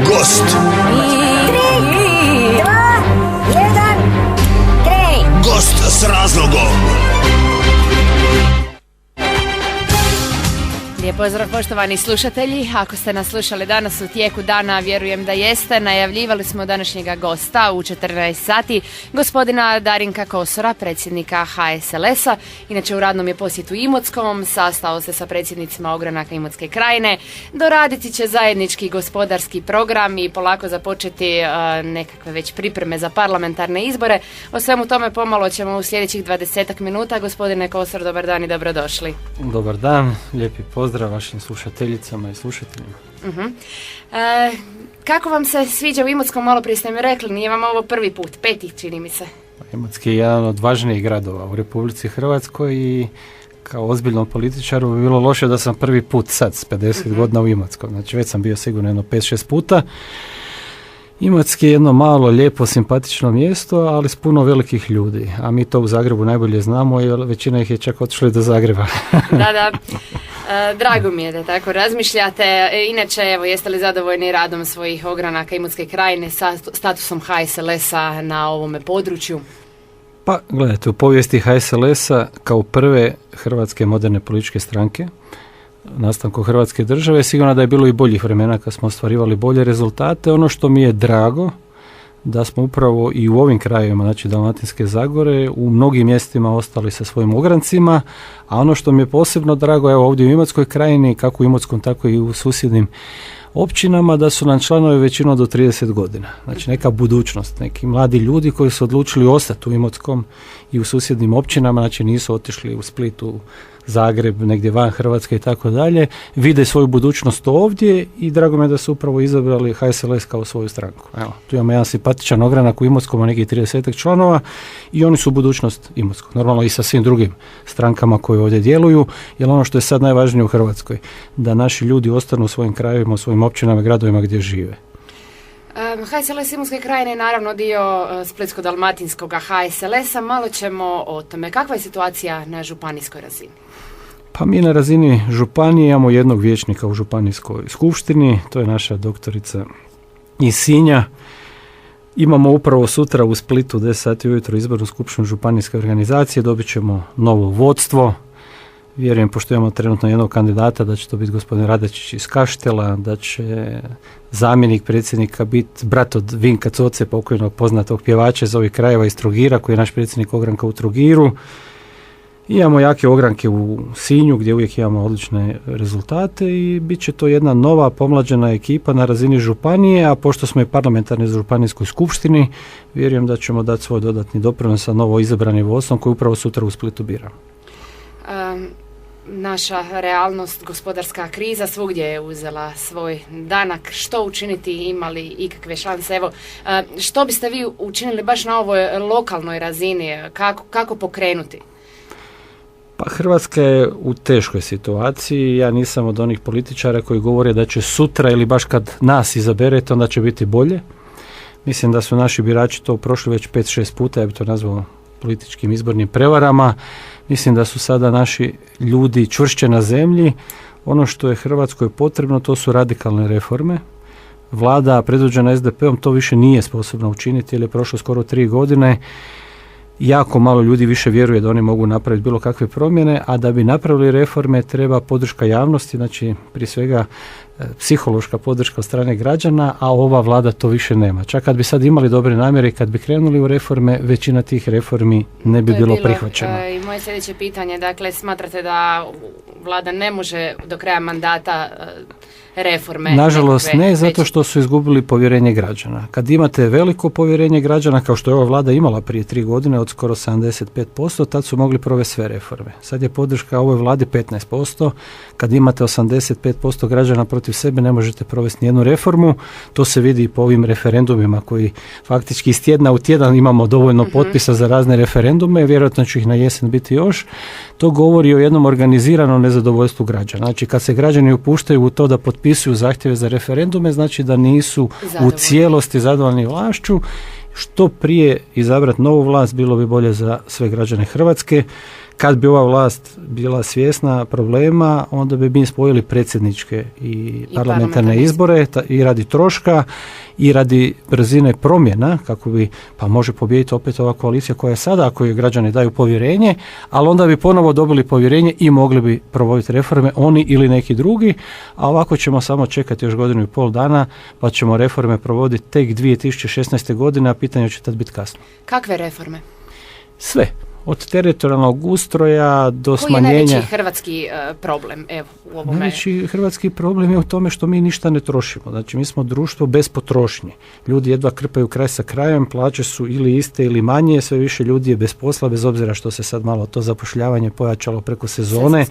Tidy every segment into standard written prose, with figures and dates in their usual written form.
Gost. 3, 2, 1, kreni. Gost s razlogom. Lijep pozdrav poštovani slušatelji, ako ste nas slušali danas u tijeku dana, vjerujem da jeste, najavljivali smo današnjega gosta u 14 sati, gospodina Darinka Kosora, predsjednika HSLS-a, inače u radnom je posjetu Imotskom, sastao se sa predsjednicima ogranaka Imotske krajine, doraditi će zajednički gospodarski program i polako započeti nekakve već pripreme za parlamentarne izbore. O svemu tome pomalo ćemo u sljedećih 20 minuta. Gospodine Kosor, dobar dan i dobrodošli. Dobar dan, lijepi pozdrav vašim slušateljicama i slušateljima. Kako vam se sviđa u Imotskom, malo prije ste mi rekli, nije vam ovo prvi put, peti čini mi se. Imotski je jedan od važnijih gradova u Republici Hrvatskoj i kao ozbiljnom političaru bi bilo loše da sam prvi put sad s 50 godina u Imotskom. Znači već sam bio sigurno jedno 5-6 puta. Imotski je jedno malo, lijepo, simpatično mjesto, ali s puno velikih ljudi. A mi to u Zagrebu najbolje znamo jer većina ih je čak otišli do Zagreba. Da. Drago mi je da tako razmišljate. Inače, evo, jeste li zadovoljni radom svojih ogranaka Imotske krajine sa statusom HSLS-a na ovome području? Pa, gledajte, u povijesti HSLS-a kao prve hrvatske moderne političke stranke, nastanku Hrvatske države, sigurno da je bilo i boljih vremena kad smo ostvarivali bolje rezultate. Ono što mi je drago, da smo upravo i u ovim krajevima, znači Dalmatinske Zagore, u mnogim mjestima ostali sa svojim ograncima, a ono što mi je posebno drago, evo ovdje u Imotskoj krajini, kako u Imotskom, tako i u susjednim općinama, da su nam članovi većinom do 30 godina. Znači neka budućnost, neki mladi ljudi koji su odlučili ostati u Imotskom i u susjednim općinama, znači nisu otišli u Split, u Zagreb, negdje van Hrvatske i tako dalje, vide svoju budućnost ovdje i drago me da su upravo izabrali HSLS kao svoju stranku. Evo, tu imamo jedan simpatičan ogranak u Imotskom, nekih 30 članova i oni su budućnost Imotskog. Normalno i sa svim drugim strankama koje ovdje djeluju, jer ono što je sad najvažnije u Hrvatskoj, da naši ljudi ostanu u svojim krajevima, u svojim općinama i gradovima gdje žive. HSLS Imotske krajine je naravno dio Splitsko-dalmatinskog HSLS-a. Malo ćemo o tome. Kakva je situacija na županijskoj razini? Pa mi na razini županije imamo jednog vijećnika u županijskoj skupštini, to je naša doktorica iz Sinja. Imamo upravo sutra u Splitu 10 sati ujutro izbornu skupštinu županijske organizacije, dobit ćemo novo vodstvo. Vjerujem, pošto imamo trenutno jednog kandidata, da će to biti gospodin Radačić iz Kaštela, da će zamjenik predsjednika biti brat od Vinka Coce, pokojnog poznatog pjevača iz ovih krajeva iz Trogira, koji je naš predsjednik ogranka u Trogiru. Imamo jake ogranke u Sinju, gdje uvijek imamo odlične rezultate i bit će to jedna nova pomlađena ekipa na razini županije, a pošto smo i parlamentarni za županijskoj skupštini, vjerujem da ćemo dati svoj dodatni doprinos sa novo izabranim vodstvom koji upravo sutra u Splitu biramo. Naša realnost, gospodarska kriza svugdje je uzela svoj danak. Što učiniti, imali ikakve šanse? Evo, što biste vi učinili baš na ovoj lokalnoj razini? Kako pokrenuti? Pa Hrvatska je u teškoj situaciji. Ja nisam od onih političara koji govore da će sutra ili baš kad nas izaberete onda će biti bolje. Mislim da su naši birači to prošli već 5-6 puta, ja bi to nazvao političkim izbornim prevarama. Mislim da su sada naši ljudi čvršće na zemlji. Ono što je Hrvatskoj potrebno, to su radikalne reforme. Vlada predvođena SDP-om to više nije sposobna učiniti jer je prošlo skoro 3 godine. Jako malo ljudi više vjeruje da oni mogu napraviti bilo kakve promjene, a da bi napravili reforme treba podrška javnosti, znači prije svega psihološka podrška od strane građana, a ova vlada to više nema. Čak kad bi sad imali dobre namjere i kad bi krenuli u reforme, većina tih reformi ne bi bilo prihvaćena. I moje sljedeće pitanje, dakle, smatrate da vlada ne može do kraja mandata reforme? Nažalost ne, zato što su izgubili povjerenje građana. Kad imate veliko povjerenje građana, kao što je ova vlada imala prije 3 godine od skoro 75%, tad su mogli provesti sve reforme. Sad je podrška ovoj vladi 15%. Kad imate 85% građana protiv sebe, ne možete provesti nijednu reformu. To se vidi i po ovim referendumima koji faktički iz tjedna u tjedan imamo dovoljno potpisa za razne referendume, vjerojatno će ih na jesen biti još. To govori o jednom organiziranom nezadovoljstvu građana. Znači kad se građani upuštaju u to da potpisuju zahtjeve za referendume, znači da nisu u cijelosti zadovoljni vlašću. Što prije izabrati novu vlast bilo bi bolje za sve građane Hrvatske. kad bi ova vlast bila svjesna problema, onda bi mi spojili predsjedničke i parlamentarne izbore i radi troška i radi brzine promjena, kako bi, pa može pobijediti opet ova koalicija koja je sada, ako joj građani daju povjerenje, ali onda bi ponovo dobili povjerenje i mogli bi provoditi reforme, oni ili neki drugi, a ovako ćemo samo čekati još 1.5 godina, pa ćemo reforme provoditi tek 2016. godine, a pitanje će tad biti kasno. Kakve reforme? Sve. Od teritorijalnog ustroja do smanjenja... Koji je najveći hrvatski problem u ovome? Najveći hrvatski problem je u tome što mi ništa ne trošimo. Znači, mi smo društvo bez potrošnje. Ljudi jedva krpaju kraj sa krajem, plaće su ili iste ili manje, sve više ljudi je bez posla, bez obzira što se sad malo to zapošljavanje pojačalo preko sezone.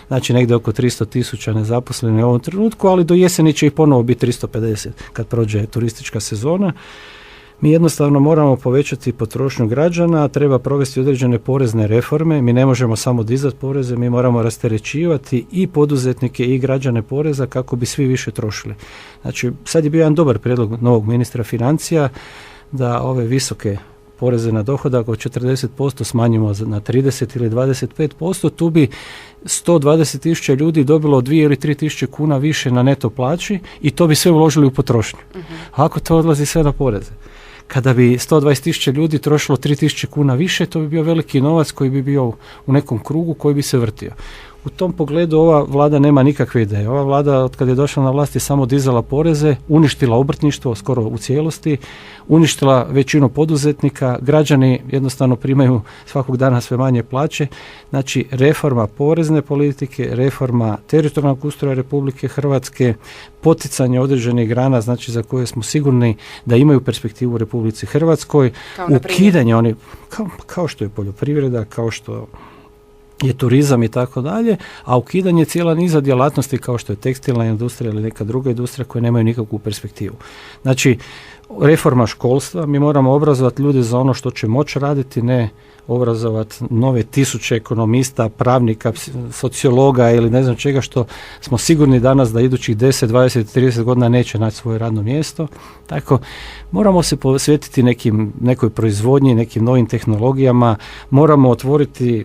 Znači, negdje oko 300.000 nezaposlenih u ovom trenutku, ali do jeseni će ih ponovo biti 350 kad prođe turistička sezona. Mi jednostavno moramo povećati potrošnju građana, treba provesti određene porezne reforme, mi ne možemo samo dizati poreze, mi moramo rasterećivati i poduzetnike i građane poreza kako bi svi više trošili. Znači, sad je bio jedan dobar prijedlog novog ministra financija da ove visoke poreze na dohodak od 40% smanjimo na 30 ili 25%, tu bi 120.000 ljudi dobilo 2 ili 3.000 kuna više na neto plaći i to bi sve uložili u potrošnju. Ako to odlazi sve na poreze. Kada bi 120.000 ljudi trošilo 3.000 kuna više, to bi bio veliki novac koji bi bio u nekom krugu koji bi se vrtio. U tom pogledu ova vlada nema nikakve ideje. Ova vlada od kada je došla na vlast je samo dizala poreze, uništila obrtništvo skoro u cijelosti, uništila većinu poduzetnika, građani jednostavno primaju svakog dana sve manje plaće. Znači, reforma porezne politike, reforma teritorijalnog ustroja Republike Hrvatske, poticanje određenih grana, znači za koje smo sigurni da imaju perspektivu u Republici Hrvatskoj, ukidanje onih, kao što je poljoprivreda, kao što je turizam i tako dalje, a ukidanje cijela niza djelatnosti kao što je tekstilna industrija ili neka druga industrija koje nemaju nikakvu perspektivu. Znači, reforma školstva, mi moramo obrazovati ljude za ono što će moći raditi, ne obrazovati nove tisuće ekonomista, pravnika, sociologa ili ne znam čega što smo sigurni danas da idućih 10, 20, 30 godina neće naći svoje radno mjesto. Tako, moramo se posvetiti nekoj proizvodnji, nekim novim tehnologijama, moramo otvoriti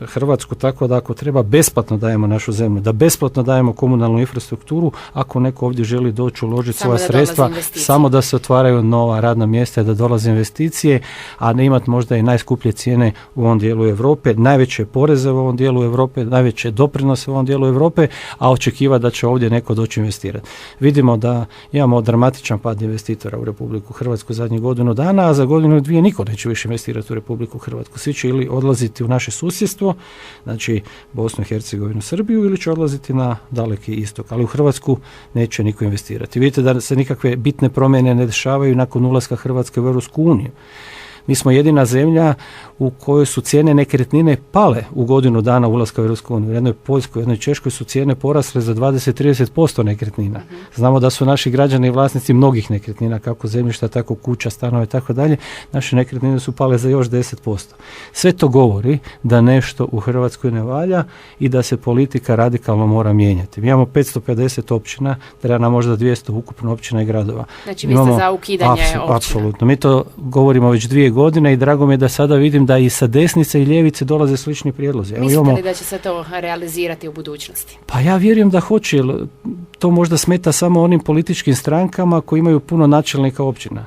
Hrvatsku tako da ako treba besplatno dajemo našu zemlju, da besplatno dajemo komunalnu infrastrukturu, ako neko ovdje želi doći uložiti svoja sredstva, samo da se otvaraju nova radna mjesta i da dolaze investicije, a ne imati možda i najskuplje cijene u ovom dijelu Europe, najveće poreze u ovom dijelu Europe, najveće doprinose u ovom dijelu Europe, a očekivati da će ovdje neko doći investirati. Vidimo da imamo dramatičan pad investitora u Republiku Hrvatsku zadnjih godinu dana, a za godinu dvije niko neće više investirati u Republiku Hrvatsku. Svi će ili odlaziti u naše susjedstvo, znači Bosnu i Hercegovinu, Srbiju, ili će odlaziti na daleki istok. Ali u Hrvatsku neće niko investirati. Vidite da se nikakve bitne promjene ne dešavaju nakon ulaska Hrvatske u Europsku uniju. Mi smo jedina zemlja u kojoj su cijene nekretnine pale u godinu dana ulaska u Europsku uniju. U jednoj Poljskoj, u jednoj Češkoj su cijene porasle za 20-30% nekretnina. Znamo da su naši građani vlasnici mnogih nekretnina, kako zemljišta, tako kuća, stanova i tako dalje. Naše nekretnine su pale za još 10%. Sve to govori da nešto u Hrvatskoj ne valja i da se politika radikalno mora mijenjati. Mi imamo 550 općina, treba nam možda 200 ukupno općina i gradova. Znači vi ste za ukidanje općina? Apsolutno. Mi to govorimo već 2 godine i drago mi je da sada vidim da i sa desnice i ljevice dolaze slični prijedlozi. Mislite li da će se to realizirati u budućnosti? Pa ja vjerujem da hoće, jer to možda smeta samo onim političkim strankama koji imaju puno načelnika općina.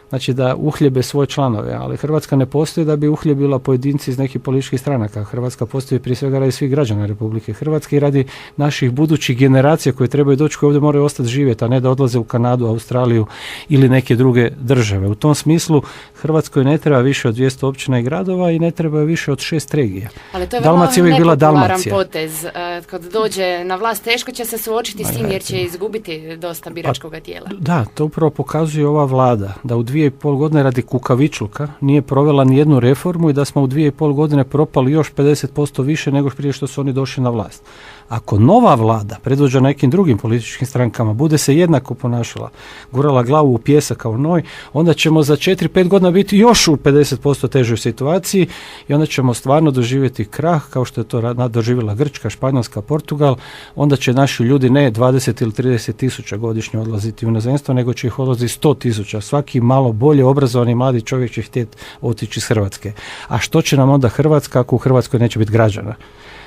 Znači da uhljebe svoje članove, ali Hrvatska ne postoji da bi uhljebila pojedinci iz nekih političkih stranaka. Hrvatska postoji prije svega radi svih građana Republike Hrvatske i radi naših budućih generacija koje trebaju doći, koje ovdje moraju ostati živjeti, a ne da odlaze u Kanadu, Australiju ili neke druge države. U tom smislu Hrvatskoj ne treba više od 200 općina i gradova i ne treba više od 6 regija. Ali to je Dalmacija vrlo nepopularan potez. Kad dođe na vlast, teško će se suočiti s tim jer će izgubiti dosta biračkog tijela. Da, to upravo pokazuje ova vlada, da u 2,5 godine radi kukavičluka nije provela ni jednu reformu i da smo u 2,5 godine propali još 50% više nego prije što su oni došli na vlast. Ako nova vlada, predvođena nekim drugim političkim strankama, bude se jednako ponašala, gurala glavu u pijesak kao noj, onda ćemo za 4-5 godina biti još u 50% težoj situaciji i onda ćemo stvarno doživjeti krah, kao što je to doživjela Grčka, Španjolska, Portugal. Onda će naši ljudi ne 20 ili 30 tisuća godišnje odlaziti u inozemstvo, nego će ih odlazi 100 tisuća. Svaki malo bolje obrazovani mladi čovjek će htjeti otići iz Hrvatske. A što će nam onda Hrvatska ako u Hrvatskoj neće biti građana?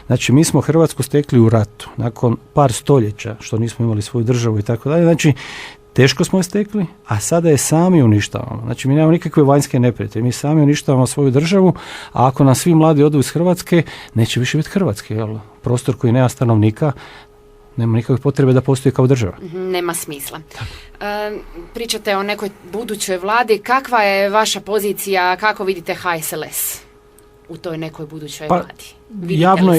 Znači, mi smo Hrvatsku stekli u ratu, nakon par stoljeća, što nismo imali svoju državu i tako dalje. Znači, teško smo je stekli, a sada je sami uništavamo. Znači, mi nemamo nikakve vanjske neprijatelje, mi sami uništavamo svoju državu, a ako nam svi mladi odu iz Hrvatske, neće više biti Hrvatske. Jel? Prostor koji nema stanovnika, nema nikakve potrebe da postoji kao država. Nema smisla. Pričate o nekoj budućoj vladi. Kakva je vaša pozicija, kako vidite HSLS u toj nekoj budućoj vladi?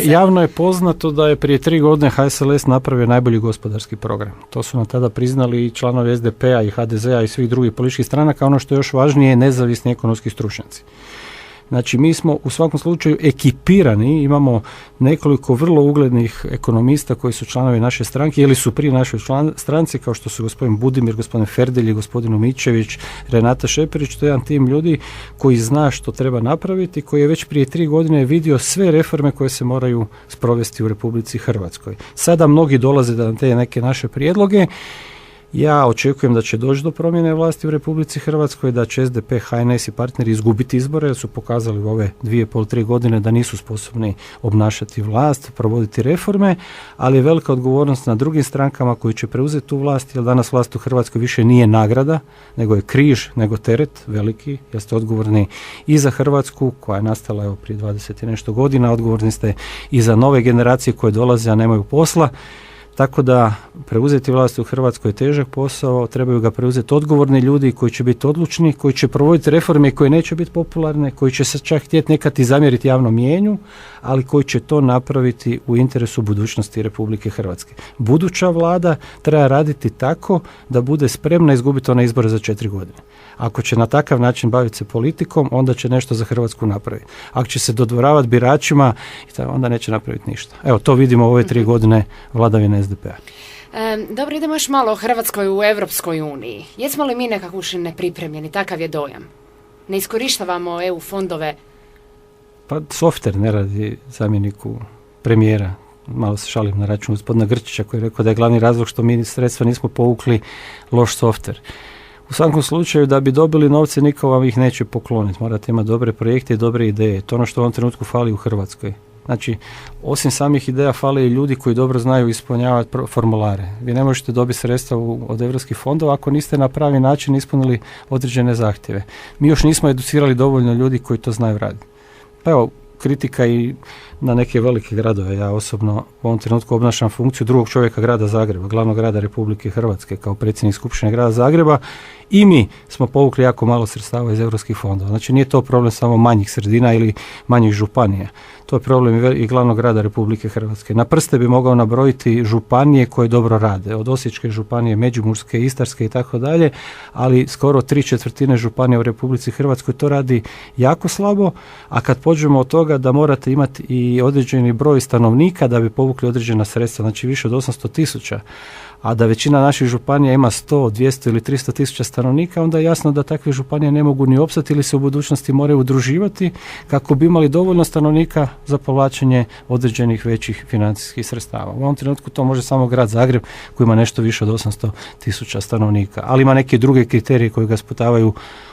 Javno je poznato da je prije 3 godine HSLS napravio najbolji gospodarski program. To su nam tada priznali i članovi SDP-a i HDZ-a i svih drugih političkih stranaka. Ono što je još važnije, nezavisni ekonomski stručnjaci. Znači, mi smo u svakom slučaju ekipirani, imamo nekoliko vrlo uglednih ekonomista koji su članovi naše stranke ili su pri našoj stranci, kao što su gospodin Budimir, gospodin Ferdelj, gospodin Umičević, Renata Šeperić. To je jedan tim ljudi koji zna što treba napraviti, koji je već prije 3 godine vidio sve reforme koje se moraju sprovesti u Republici Hrvatskoj. Sada mnogi dolaze da nam te neke naše prijedloge. Ja očekujem da će doći do promjene vlasti u Republici Hrvatskoj, da će SDP, HNS i partneri izgubiti izbore, jer su pokazali u ove 2,5-3 godine da nisu sposobni obnašati vlast, provoditi reforme, ali je velika odgovornost na drugim strankama koji će preuzeti tu vlast, jer danas vlast u Hrvatskoj više nije nagrada, nego je križ, nego teret veliki, jer ste odgovorni i za Hrvatsku, koja je nastala prije 20 i nešto godina, odgovorni ste i za nove generacije koje dolaze, a nemaju posla. Tako da preuzeti vlast u Hrvatskoj je težak posao, trebaju ga preuzeti odgovorni ljudi koji će biti odlučni, koji će provoditi reforme koje neće biti popularne, koji će se čak htjeti nekad i zamjeriti javnom mijenju, ali koji će to napraviti u interesu budućnosti Republike Hrvatske. Buduća vlada treba raditi tako da bude spremna izgubiti one izbore za 4 godine. Ako će na takav način baviti se politikom, onda će nešto za Hrvatsku napraviti. Ako će se dodvoravati biračima, onda neće napraviti ništa. Evo, to vidimo u ove 3 godine vladavine SDP-a. Dobro, idemo još malo o Hrvatskoj u Europskoj uniji. Jesmo li mi nekako ušli nepripremljeni? Takav je dojam. Ne iskorištavamo EU fondove? Pa softver ne radi zamjeniku premijera. Malo se šalim na račun gospodina Grčića koji je rekao da je glavni razlog što mi sredstva nismo povukli loš softver. U svakom slučaju, da bi dobili novce, niko vam ih neće pokloniti. Morate imati dobre projekte i dobre ideje. To je ono što u ovom trenutku fali u Hrvatskoj. Znači, osim samih ideja fale i ljudi koji dobro znaju ispunjavati formulare. Vi ne možete dobiti sredstva od europskih fondova ako niste na pravi način ispunili određene zahtjeve. Mi još nismo educirali dovoljno ljudi koji to znaju raditi. Pa evo, kritika i na neke velike gradove. Ja osobno u ovom trenutku obnašam funkciju drugog čovjeka grada Zagreba, glavnog grada Republike Hrvatske kao predsjednik Skupštine grada Zagreba, i mi smo povukli jako malo sredstava iz europskih fondova. Znači, nije to problem samo manjih sredina ili manjih županija. To je problem i glavnog grada Republike Hrvatske. Na prste bi mogao nabrojiti županije koje dobro rade. Od Osječke županije, Međimurske, Istarske i tako dalje, ali skoro 3/4 županija u Republici Hrvatskoj to radi jako slabo, a kad pođemo od toga da morate imati i određeni broj stanovnika da bi povukli određena sredstva, znači više od 800.000, a da većina naših županija ima 100, 200 ili 300.000 stanovnika, onda je jasno da takve županije ne mogu ni opstati ili se u budućnosti moraju udruživati kako bi imali dovoljno stanovnika za povlačenje određenih većih financijskih sredstava. U ovom trenutku to može samo grad Zagreb koji ima nešto više od 800.000 stanovnika, ali ima neke druge kriterije koji ga sputavaju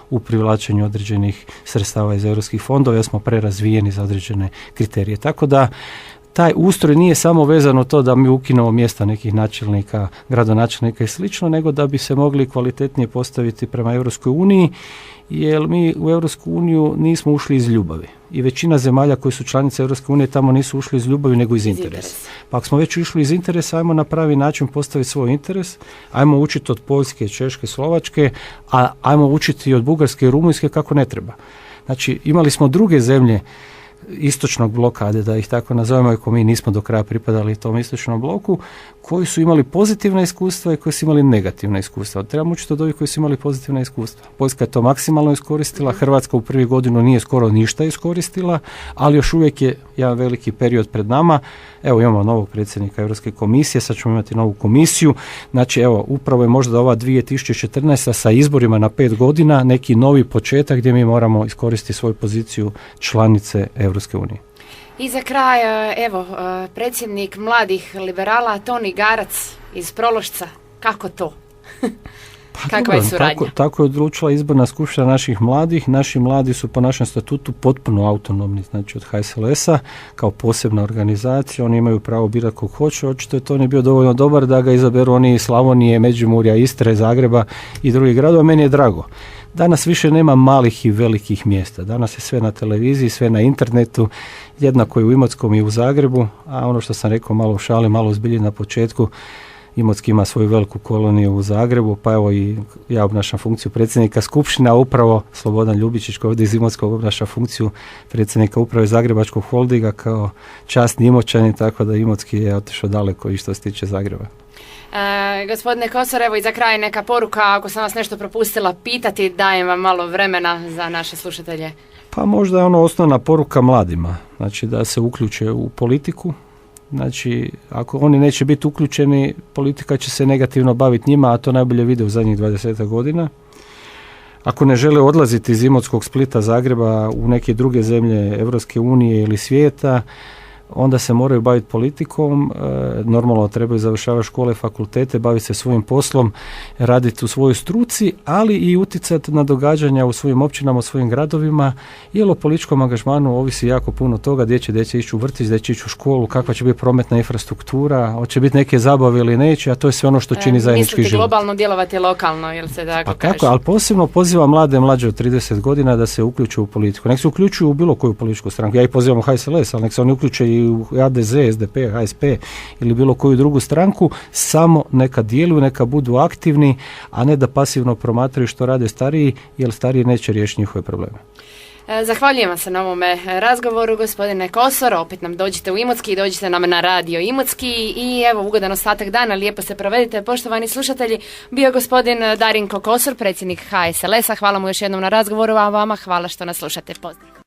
u privlačenju određenih sredstava iz europskih fondova, jer smo prerazvijeni za određene kriterije. Tako da taj ustroj nije samo vezano to da mi ukinemo mjesta nekih načelnika, gradonačelnika i slično, nego da bi se mogli kvalitetnije postaviti prema Europskoj uniji, jer mi u Europsku uniju nismo ušli iz ljubavi. I većina zemalja koji su članice Europske unije tamo nisu ušli iz ljubavi, nego iz interesa. Pa ako smo već išli iz interesa, ajmo na pravi način postaviti svoj interes, ajmo učiti od Poljske, Češke, Slovačke, a ajmo učiti od Bugarske i Rumunjske kako ne treba. Znači, imali smo druge zemlje istočnog bloka, da ih tako nazovemo, ako mi nismo do kraja pripadali tom istočnom bloku, koji su imali pozitivna iskustva i koji su imali negativna iskustva. Trebamo učiti od ovih koji su imali pozitivna iskustva. Poljska je to maksimalno iskoristila, Hrvatska u prvi godinu nije skoro ništa iskoristila, ali još uvijek je jedan veliki period pred nama. Evo, imamo novog predsjednika Europske komisije, sad ćemo imati novu komisiju. Znači, evo, upravo je možda ova 2014. sa izborima na 5 godina neki novi početak gdje mi moramo iskoristiti svoju poziciju članice Europske unije. I za kraj, evo, predsjednik mladih liberala Toni Garac iz Prološca, kako to? Kakva je suradnja? Tako je odlučila izborna skupština naših mladih. Naši mladi su po našem statutu potpuno autonomni, znači od HSLS-a kao posebna organizacija. Oni imaju pravo birati kog hoće. Očito je to nije bio dovoljno dobar da ga izaberu oni iz Slavonije, Međimurja, Istre, Zagreba i drugih gradova. Meni je drago. Danas više nema malih i velikih mjesta. Danas je sve na televiziji, sve na internetu, jednako je u Imotskom i u Zagrebu, a ono što sam rekao malo u šali, malo u zbilji na početku, Imotski ima svoju veliku koloniju u Zagrebu, pa evo i ja obnašam funkciju predsjednika skupština, upravo Slobodan Ljubičić koji ovdje iz Imotskog obnaša funkciju predsjednika uprave Zagrebačkog holdinga kao časni Imoćanin, tako da Imotski je otišao daleko i što se tiče Zagreba. Gospodine Kosor, evo i za kraj neka poruka, ako sam vas nešto propustila pitati, dajem vam malo vremena za naše slušatelje. Pa možda je ono osnovna poruka mladima, znači da se uključe u politiku. Znači, ako oni neće biti uključeni, politika će se negativno baviti njima, a to najbolje vide u zadnjih 20 godina. Ako ne žele odlaziti iz Imotskog, Splita, Zagreba u neke druge zemlje Europske unije ili svijeta, onda se moraju baviti politikom, normalno trebaju završavati škole, fakultete, baviti se svojim poslom, raditi u svojoj struci, ali i utjecati na događanja u svojim općinama, u svojim gradovima, jer o političkom angažmanu ovisi jako puno toga, gdje će djeca ići u vrtić, gdje će ići u školu, kakva će biti prometna infrastruktura, hoće biti neke zabave ili neće, a to je sve ono što čini zajednički život. Mislite globalno, djelovati lokalno, jel se tako kaže? Kako, ali posebno pozivam mlađe od 30 godina da se uključuju u politiku. Nek se uključuju u bilo koju političku stranku. Ja ih pozivam u HSLS, ali nek se oni uključe i u ADZ, SDP, HSP ili bilo koju drugu stranku, samo neka djeluju, neka budu aktivni, a ne da pasivno promatraju što rade stariji, jer stariji neće riješiti njihove probleme. Zahvaljujem vam se na ovome razgovoru, gospodine Kosor. Opet nam dođite u Imotski, dođite nam na radio Imotski i evo, ugodan ostatak dana, lijepo se provedite. Poštovani slušatelji, bio gospodin Darinko Kosor, predsjednik HSLS-a. Hvala mu još jednom na razgovoru, a vama hvala što nas slušate. Pozdrav.